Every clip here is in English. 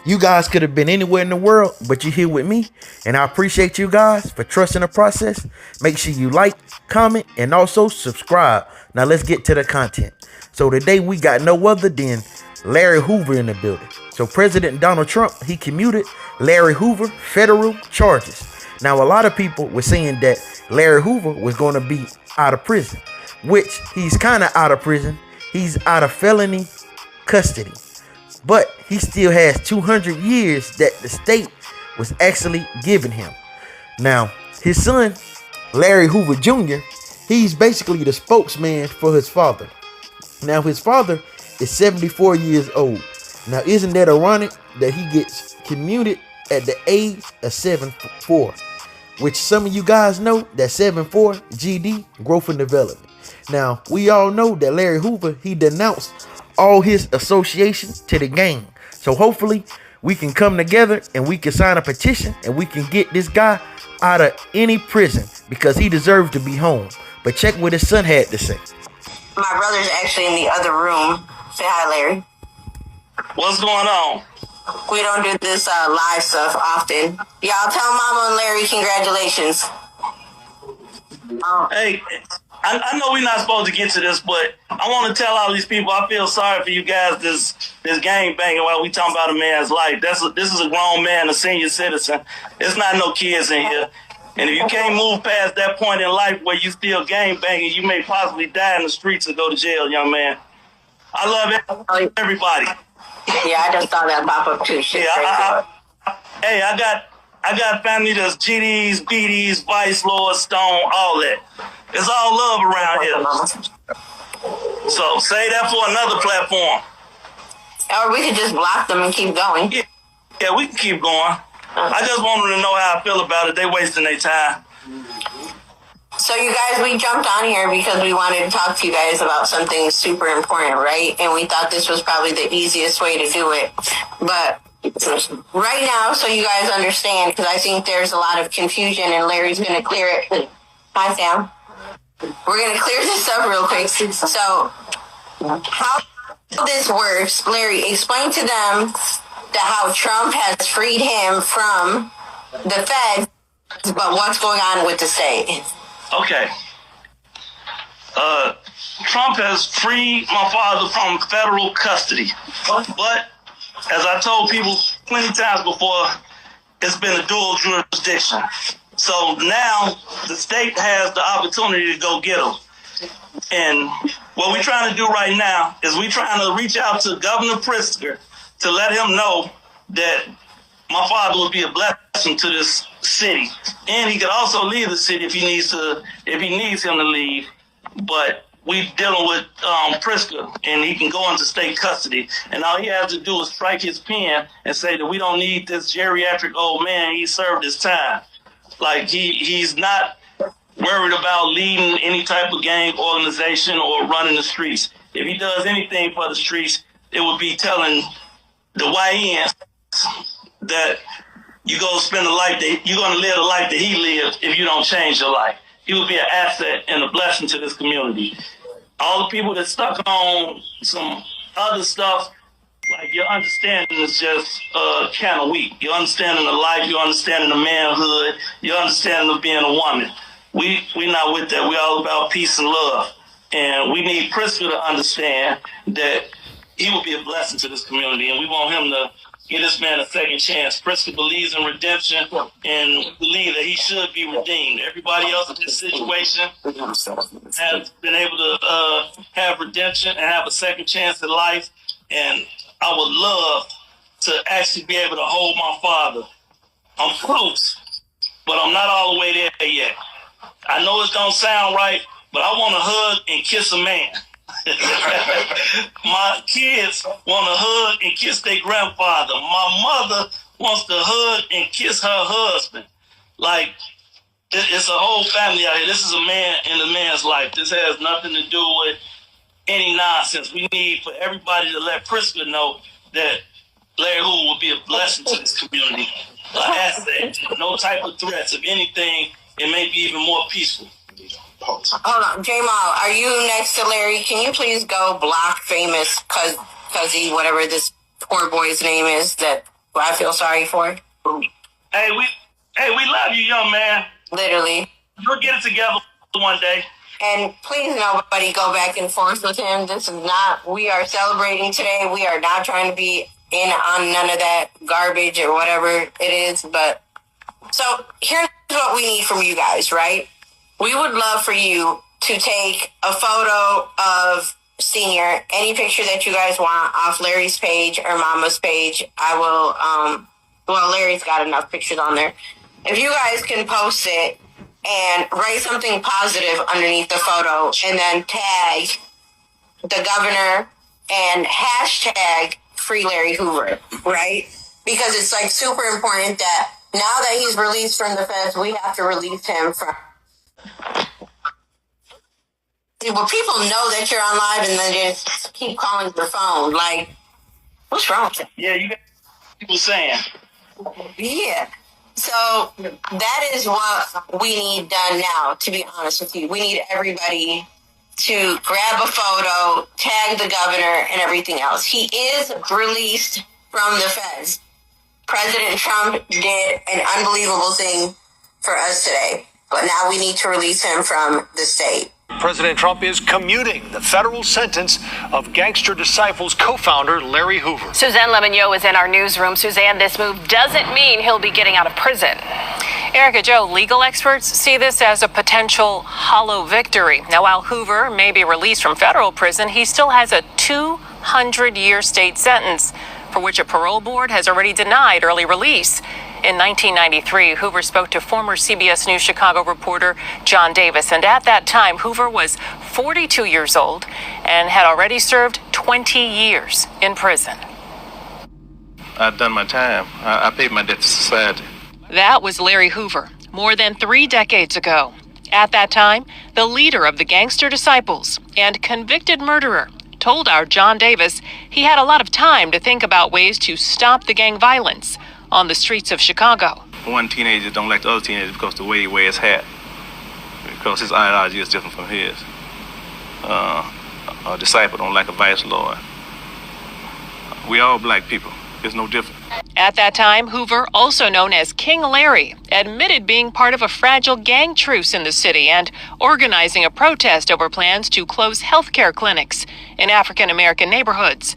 You guys could have been anywhere in the world, but you're here with me, and I appreciate you guys for trusting the process. Make sure you like, comment, and also subscribe. Now let's get to the content. So today we got no other than Larry Hoover in the building. So President Donald Trump, he commuted Larry Hoover federal charges. Now a lot of people were saying that Larry Hoover was going to be out of prison, which he's kind of out of prison. He's out of felony custody, but he still has 200 years that the state was actually giving him. Now, his son, Larry Hoover Jr., he's basically the spokesman for his father. Now, his father is 74 years old. Now, isn't that ironic that he gets commuted at the age of 74? Which some of you guys know that 74 GD, growth and development. Now, we all know that Larry Hoover, he denounced all his association to the gang. So hopefully we can come together and we can sign a petition and we can get this guy out of any prison because he deserves to be home. But check what his son had to say. My brother's actually in the other room. Say hi, Larry. What's going on? We don't do this live stuff often. Y'all tell Mama and Larry congratulations. Hey, I know we're not supposed to get to this, but I want to tell all these people I feel sorry for you guys. This gang banging while we talking about a man's life. This is a grown man, a senior citizen. It's not no kids in here. And if you can't move past that point in life where you still gang banging, you may possibly die in the streets or go to jail, young man. I love everybody. Yeah, I just saw that pop up too. Shit, yeah, I got family that's GDs, BDs, Vice Lord, Stone, all that. It's all love around here. So say that for another platform. Or we could just block them and keep going. Yeah, we can keep going. I just want them to know how I feel about it. They wasting their time. So you guys, we jumped on here because we wanted to talk to you guys about something super important, right? And we thought this was probably the easiest way to do it. But right now, so you guys understand, because I think there's a lot of confusion and Larry's going to clear it. Hi, Sam. We're going to clear this up real quick. So how this works, Larry, explain to them how Trump has freed him from the Fed, but what's going on with the state. Okay. Trump has freed my father from federal custody. But as I told people plenty times before, it's been a dual jurisdiction. So now the state has the opportunity to go get him. And what we're trying to do right now is we're trying to reach out to Governor Pritzker to let him know that my father will be a blessing to this city. And he could also leave the city if he needs him to leave. But we're dealing with Pritzker, and he can go into state custody. And all he has to do is strike his pen and say that we don't need this geriatric old man. He served his time. Like, he's not worried about leading any type of gang organization or running the streets. If he does anything for the streets, it would be telling the YNs that you're going to live the life that he lived if you don't change your life. He will be an asset and a blessing to this community. All the people that stuck on some other stuff, like, your understanding is just kind of weak. Your understanding of life, your understanding of manhood, your understanding of being a woman. We not with that. We're all about peace and love. And we need Pritzker to understand that he will be a blessing to this community, and we want him to give this man a second chance. Pritzker believes in redemption and believe that he should be redeemed. Everybody else in this situation has been able to have redemption and have a second chance at life. And I would love to actually be able to hold my father. I'm close, but I'm not all the way there yet. I know it don't sound right, but I want to hug and kiss a man. My kids want to hug and kiss their grandfather. My mother wants to hug and kiss her husband. Like, it's a whole family out here. This is a man in a man's life. This has nothing to do with any nonsense. We need for everybody to let Pritzker know that Larry Hoover will be a blessing to this community. An asset. No type of threats. If anything, it may be even more peaceful. Hold on, J-Mal, are you next to Larry? Can you please go block famous Cuzzy, whatever this poor boy's name is that who I feel sorry for. Hey, we love you, young man. Literally. You'll get it together one day. And please, nobody go back and forth with him. This is not, we are celebrating today. We are not trying to be in on none of that garbage or whatever it is. But so here's what we need from you guys, right? We would love for you to take a photo of Senior, any picture that you guys want off Larry's page or Mama's page. I will, well, Larry's got enough pictures on there. If you guys can post it and write something positive underneath the photo and then tag the governor and hashtag free Larry Hoover, right? Because it's like super important that now that he's released from the feds, we have to release him from. Well, people know that you're on live and then just keep calling your phone. Like, what's wrong with you? Yeah, you got people saying. Yeah. So that is what we need done now, to be honest with you. We need everybody to grab a photo, tag the governor, and everything else. He is released from the feds. President Trump did an unbelievable thing for us today, but now we need to release him from the state. President Trump is commuting the federal sentence of Gangster Disciples co-founder Larry Hoover. Suzanne Lemonnier is in our newsroom. Suzanne, this move doesn't mean he'll be getting out of prison. Erica Joe, legal experts see this as a potential hollow victory. Now, while Hoover may be released from federal prison, he still has a 200-year state sentence for which a parole board has already denied early release. In 1993, Hoover spoke to former CBS News Chicago reporter John Davis, and at that time, Hoover was 42 years old and had already served 20 years in prison. I've done my time. I paid my debt to society. That was Larry Hoover, more than 3 decades ago. At that time, the leader of the Gangster Disciples and convicted murderer told our John Davis he had a lot of time to think about ways to stop the gang violence on the streets of Chicago. One teenager don't like the other teenager because the way he wears his hat, because his ideology is different from his. A disciple don't like a vice lord. We all black people. It's no different. At that time, Hoover, also known as King Larry, admitted being part of a fragile gang truce in the city and organizing a protest over plans to close healthcare clinics in African-American neighborhoods.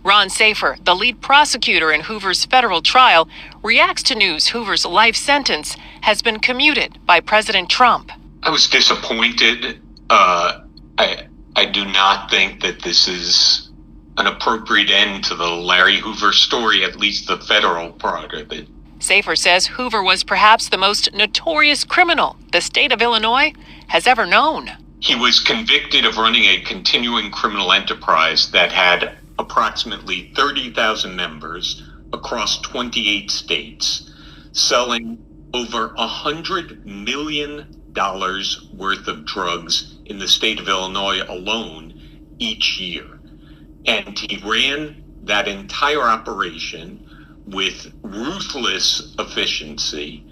Ron Safer, the lead prosecutor in Hoover's federal trial, reacts to news Hoover's life sentence has been commuted by President Trump. I was disappointed. I do not think that this is an appropriate end to the Larry Hoover story, at least the federal part of it. Safer says Hoover was perhaps the most notorious criminal the state of Illinois has ever known. He was convicted of running a continuing criminal enterprise that had approximately 30,000 members across 28 states, selling over $100 million worth of drugs in the state of Illinois alone each year. And he ran that entire operation with ruthless efficiency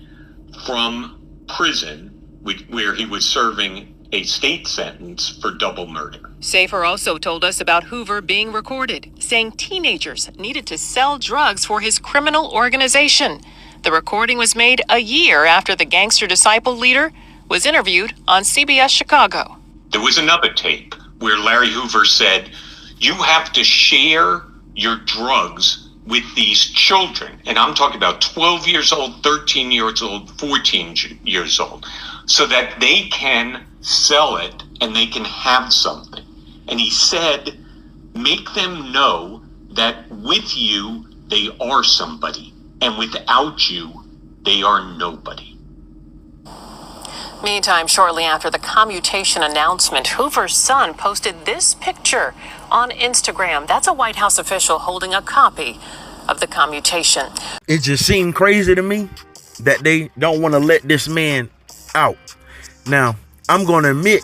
from prison, where he was serving a state sentence for double murder. Safer also told us about Hoover being recorded, saying teenagers needed to sell drugs for his criminal organization. The recording was made a year after the Gangster Disciple leader was interviewed on CBS Chicago. There was another tape where Larry Hoover said, "You have to share your drugs with these children." And I'm talking about 12 years old, 13 years old, 14 years old, so that they can sell it and they can have something. And he said, make them know that with you, they are somebody, and without you, they are nobody. Meantime, shortly after the commutation announcement, Hoover's son posted this picture on Instagram. That's a White House official holding a copy of the commutation. It just seemed crazy to me that they don't want to let this man out. Now, I'm going to admit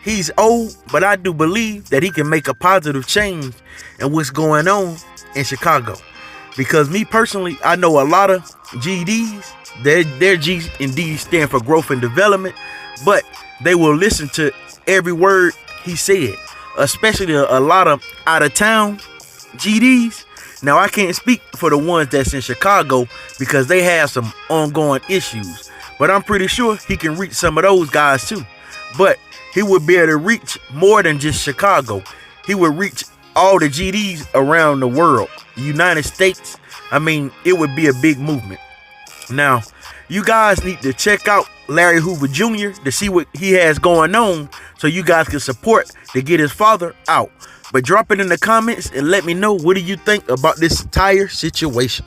he's old, but I do believe that he can make a positive change in what's going on in Chicago. Because me personally, I know a lot of GDs. Their G and D stand for growth and development, but they will listen to every word he said, especially a lot of out of town GDs. Now, I can't speak for the ones that's in Chicago because they have some ongoing issues, but I'm pretty sure he can reach some of those guys too. But he would be able to reach more than just Chicago. He would reach all the GDs around the world, United States. I mean, it would be a big movement. Now, you guys need to check out Larry Hoover Jr. to see what he has going on so you guys can support to get his father out. But drop it in the comments and let me know, what do you think about this entire situation?